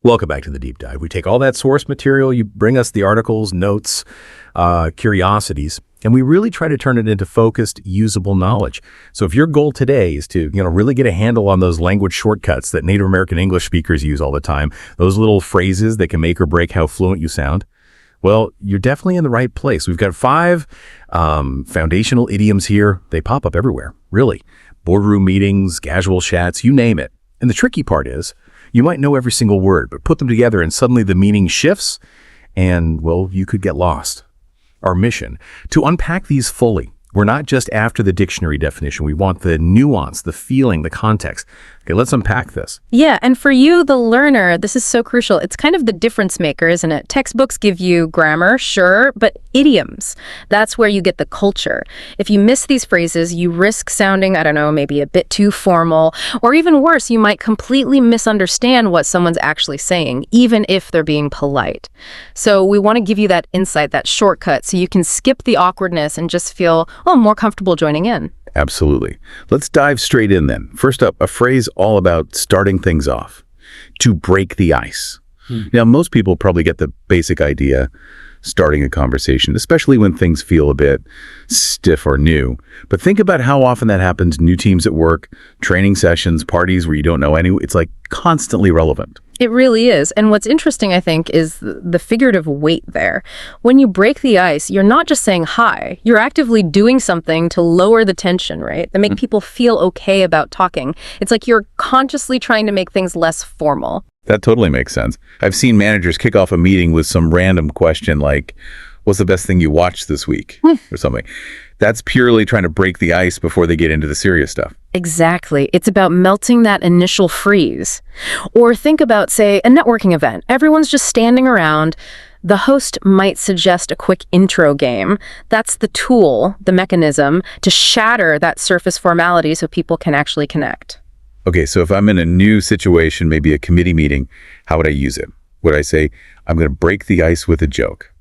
Welcome back to the deep dive. We take all that source material, you bring us the articles, notes, curiosities, and we really try to turn it into focused, usable knowledge. So if your goal today is to, really get a handle on those language shortcuts that Native American English speakers use all the time, those little phrases that can make or break how fluent you sound, well, you're definitely in the right place. We've got 5 foundational idioms here. They pop up everywhere, really. Boardroom meetings, casual chats, you name it. And the tricky part is, you might know every single word, but put them together and suddenly the meaning shifts and, well, you could get lost. Our mission, to unpack these fully. We're not just after the dictionary definition. We want the nuance, the feeling, the context. Okay, let's unpack this. Yeah, and for you, the learner, this is so crucial. It's kind of the difference maker, isn't it? Textbooks give you grammar, sure, but idioms, that's where you get the culture. If you miss these phrases, you risk sounding, maybe a bit too formal, or even worse, you might completely misunderstand what someone's actually saying, even if they're being polite. So we want to give you that insight, that shortcut, so you can skip the awkwardness and just feel, more comfortable joining in. Absolutely. Let's dive straight in then. First up, a phrase all about starting things off. To break the ice. Now, most people probably get the basic idea, starting a conversation, especially when things feel a bit stiff or new. But think about how often that happens, new teams at work, training sessions, parties where you don't know anyone. It's like constantly relevant. It really is. And what's interesting, I think, is the figurative weight there. When you break the ice, you're not just saying hi. You're actively doing something to lower the tension, right? That make people feel okay about talking. It's like you're consciously trying to make things less formal. That totally makes sense. I've seen managers kick off a meeting with some random question like, what's the best thing you watched this week? Or something. That's purely trying to break the ice before they get into the serious stuff. Exactly. It's about melting that initial freeze. Or think about, say, a networking event. Everyone's just standing around. The host might suggest a quick intro game. That's the tool, the mechanism, to shatter that surface formality so people can actually connect. Okay, so if I'm in a new situation, maybe a committee meeting, how would I use it? Would I say, I'm going to break the ice with a joke?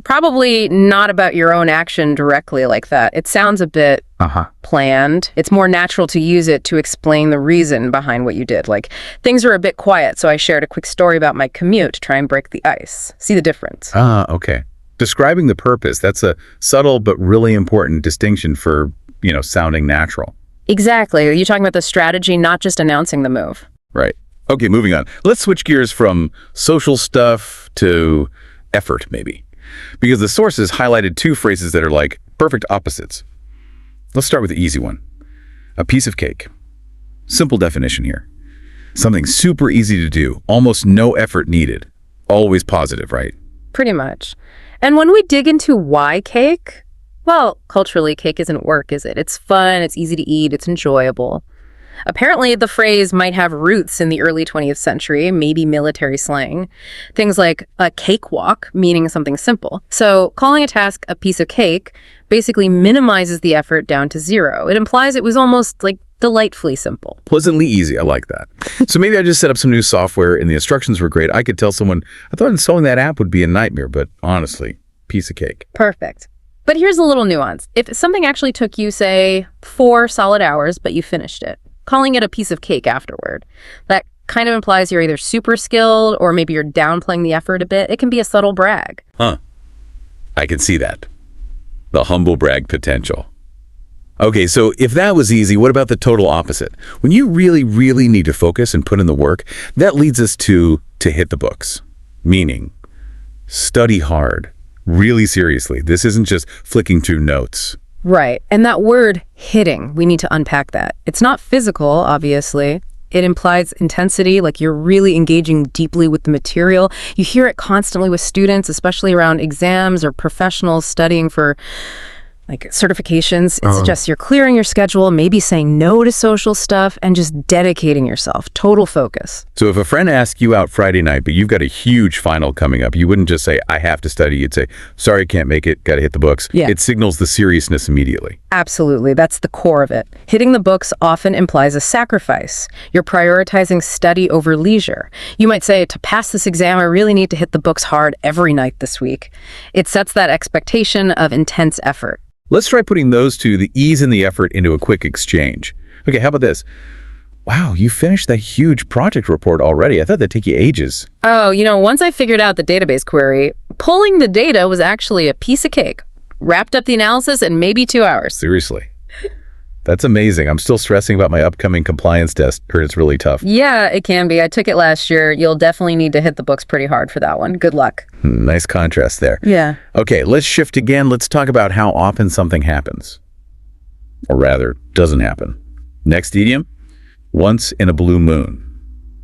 Probably not about your own action directly like that. It sounds a bit planned. It's more natural to use it to explain the reason behind what you did. Like, things are a bit quiet, so I shared a quick story about my commute to try and break the ice. See the difference? Okay. Describing the purpose, that's a subtle but really important distinction for, sounding natural. Exactly. You're talking about the strategy, not just announcing the move. Right. Okay, moving on. Let's switch gears from social stuff to effort, maybe. Because the sources highlighted 2 phrases that are like perfect opposites. Let's start with the easy one. A piece of cake. Simple definition here. Something super easy to do, almost no effort needed. Always positive, right? Pretty much. And when we dig into why cake, well, culturally, cake isn't work, is it? It's fun, it's easy to eat, it's enjoyable. Apparently, the phrase might have roots in the early 20th century, maybe military slang. Things like a cakewalk, meaning something simple. So calling a task a piece of cake basically minimizes the effort down to 0. It implies it was almost like delightfully simple. Pleasantly easy. I like that. So maybe I just set up some new software and the instructions were great. I could tell someone, I thought installing that app would be a nightmare, but honestly, piece of cake. Perfect. But here's a little nuance. If something actually took you, say, 4 solid hours, but you finished it, calling it a piece of cake afterward, that kind of implies you're either super skilled or maybe you're downplaying the effort a bit. It can be a subtle brag. I can see that. The humble brag potential. Okay, so if that was easy, what about the total opposite? When you really, really need to focus and put in the work, that leads us to hit the books. Meaning, study hard, really seriously. This isn't just flicking through notes. Right. And that word hitting, we need to unpack that. It's not physical, obviously. It implies intensity, like you're really engaging deeply with the material. You hear it constantly with students, especially around exams or professionals studying for like certifications. It suggests you're clearing your schedule, maybe saying no to social stuff, and just dedicating yourself. Total focus. So if a friend asks you out Friday night, but you've got a huge final coming up, you wouldn't just say, I have to study. You'd say, sorry, can't make it. Got to hit the books. Yeah. It signals the seriousness immediately. Absolutely. That's the core of it. Hitting the books often implies a sacrifice. You're prioritizing study over leisure. You might say, to pass this exam, I really need to hit the books hard every night this week. It sets that expectation of intense effort. Let's try putting those two, the ease and the effort, into a quick exchange. Okay, how about this? Wow, you finished that huge project report already. I thought that'd take you ages. Oh, once I figured out the database query, pulling the data was actually a piece of cake. Wrapped up the analysis in maybe 2 hours. Seriously. That's amazing. I'm still stressing about my upcoming compliance test. Heard it's really tough. Yeah, it can be. I took it last year. You'll definitely need to hit the books pretty hard for that one. Good luck. Nice contrast there. Yeah. Okay, let's shift again. Let's talk about how often something happens. Or rather, doesn't happen. Next idiom, once in a blue moon.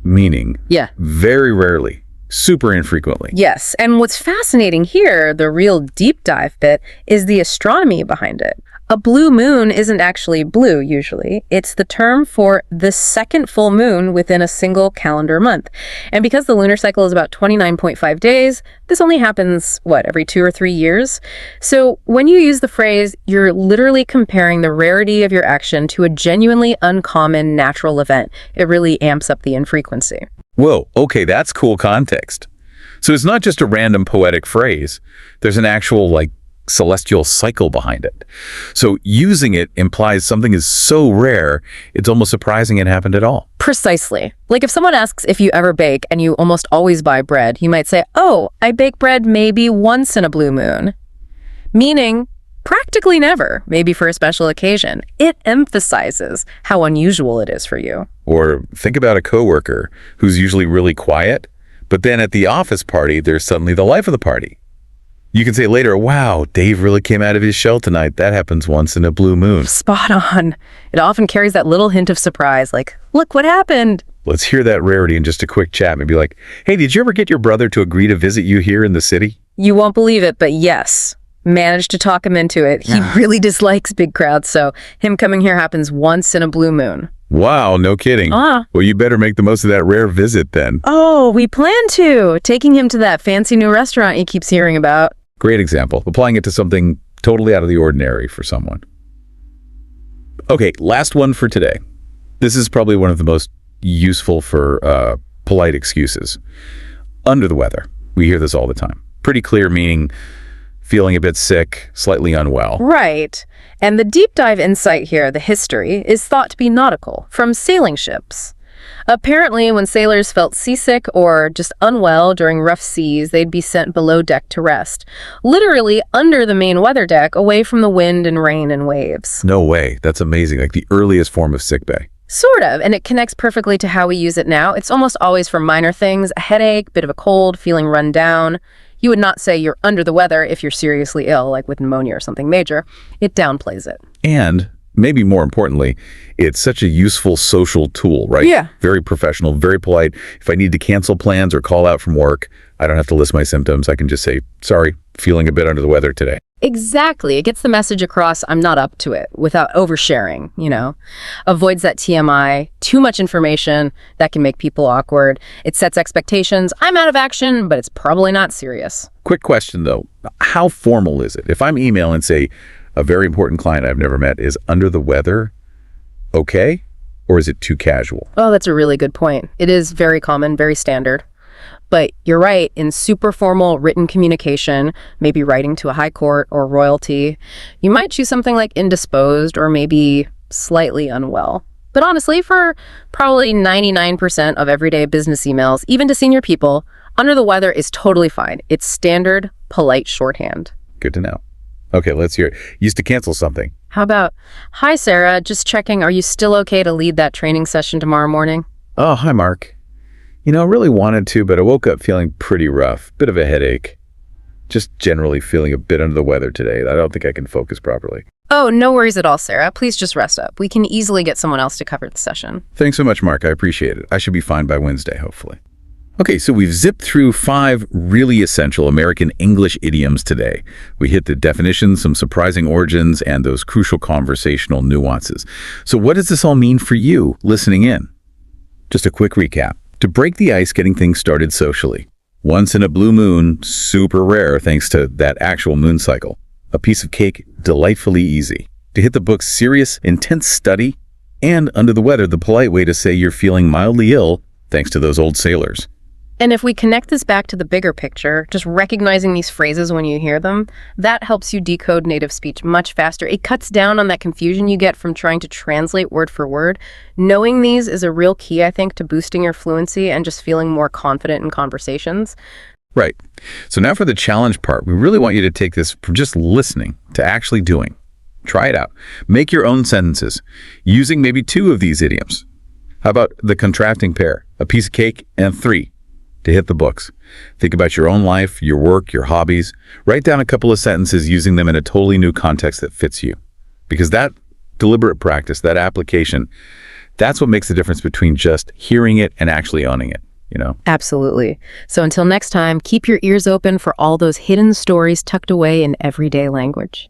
Meaning, Yeah. very rarely, super infrequently. Yes. And what's fascinating here, the real deep dive bit, is the astronomy behind it. A blue moon isn't actually blue, usually. It's the term for the second full moon within a single calendar month. And because the lunar cycle is about 29.5 days, this only happens, every 2 or 3 years? So when you use the phrase, you're literally comparing the rarity of your action to a genuinely uncommon natural event. It really amps up the infrequency. Whoa, okay, that's cool context. So it's not just a random poetic phrase. There's an actual, celestial cycle behind it. So using it implies something is so rare, it's almost surprising it happened at all. Precisely. Like if someone asks if you ever bake and you almost always buy bread, you might say, oh, I bake bread maybe once in a blue moon. Meaning, practically never, maybe for a special occasion. It emphasizes how unusual it is for you. Or think about a coworker who's usually really quiet, but then at the office party, they're suddenly the life of the party. You can say later, wow, Dave really came out of his shell tonight. That happens once in a blue moon. Spot on. It often carries that little hint of surprise, like, look what happened. Let's hear that rarity in just a quick chat. Maybe like, hey, did you ever get your brother to agree to visit you here in the city? You won't believe it, but yes. Managed to talk him into it. He really dislikes big crowds, so him coming here happens once in a blue moon. Wow, no kidding. Well, you better make the most of that rare visit then. Oh, we plan to. Taking him to that fancy new restaurant he keeps hearing about. Great example. Applying it to something totally out of the ordinary for someone. Okay, last one for today. This is probably one of the most useful for polite excuses. Under the weather. We hear this all the time. Pretty clear meaning feeling a bit sick, slightly unwell. Right. And the deep dive insight here, the history, is thought to be nautical, from sailing ships. Apparently, when sailors felt seasick or just unwell during rough seas, they'd be sent below deck to rest. Literally under the main weather deck, away from the wind and rain and waves. No way. That's amazing. Like the earliest form of sickbay. Sort of, and it connects perfectly to how we use it now. It's almost always for minor things, a headache, bit of a cold, feeling run down. You would not say you're under the weather if you're seriously ill, like with pneumonia or something major. It downplays it. And maybe more importantly, it's such a useful social tool, right? Yeah. Very professional, very polite. If I need to cancel plans or call out from work, I don't have to list my symptoms. I can just say, sorry, feeling a bit under the weather today. Exactly. It gets the message across, I'm not up to it, without oversharing, Avoids that TMI, too much information that can make people awkward. It sets expectations. I'm out of action, but it's probably not serious. Quick question, though. How formal is it? If I'm emailing, say, a very important client I've never met is under the weather, okay? Or is it too casual? Oh, that's a really good point. It is very common, very standard. But you're right, in super formal written communication, maybe writing to a high court or royalty, you might choose something like indisposed or maybe slightly unwell. But honestly, for probably 99% of everyday business emails, even to senior people, under the weather is totally fine. It's standard, polite shorthand. Good to know. Okay, let's hear it. Used to cancel something. How about, hi, Sarah, just checking, are you still okay to lead that training session tomorrow morning? Oh, hi, Mark. I really wanted to, but I woke up feeling pretty rough. Bit of a headache. Just generally feeling a bit under the weather today. I don't think I can focus properly. Oh, no worries at all, Sarah. Please just rest up. We can easily get someone else to cover the session. Thanks so much, Mark. I appreciate it. I should be fine by Wednesday, hopefully. Okay, so we've zipped through 5 really essential American English idioms today. We hit the definitions, some surprising origins, and those crucial conversational nuances. So what does this all mean for you listening in? Just a quick recap. To break the ice getting things started socially. Once in a blue moon, super rare thanks to that actual moon cycle. A piece of cake, delightfully easy. To hit the book's serious, intense study. And under the weather, the polite way to say you're feeling mildly ill thanks to those old sailors. And if we connect this back to the bigger picture, just recognizing these phrases when you hear them, that helps you decode native speech much faster. It cuts down on that confusion you get from trying to translate word for word. Knowing these is a real key, I think, to boosting your fluency and just feeling more confident in conversations. Right. So now for the challenge part, we really want you to take this from just listening to actually doing. Try it out. Make your own sentences using maybe 2 of these idioms. How about the contrasting pair, a piece of cake and 3 to hit the books? Think about your own life, your work, your hobbies. Write down a couple of sentences using them in a totally new context that fits you. Because that deliberate practice, that application, that's what makes the difference between just hearing it and actually owning it. Absolutely. So until next time, keep your ears open for all those hidden stories tucked away in everyday language.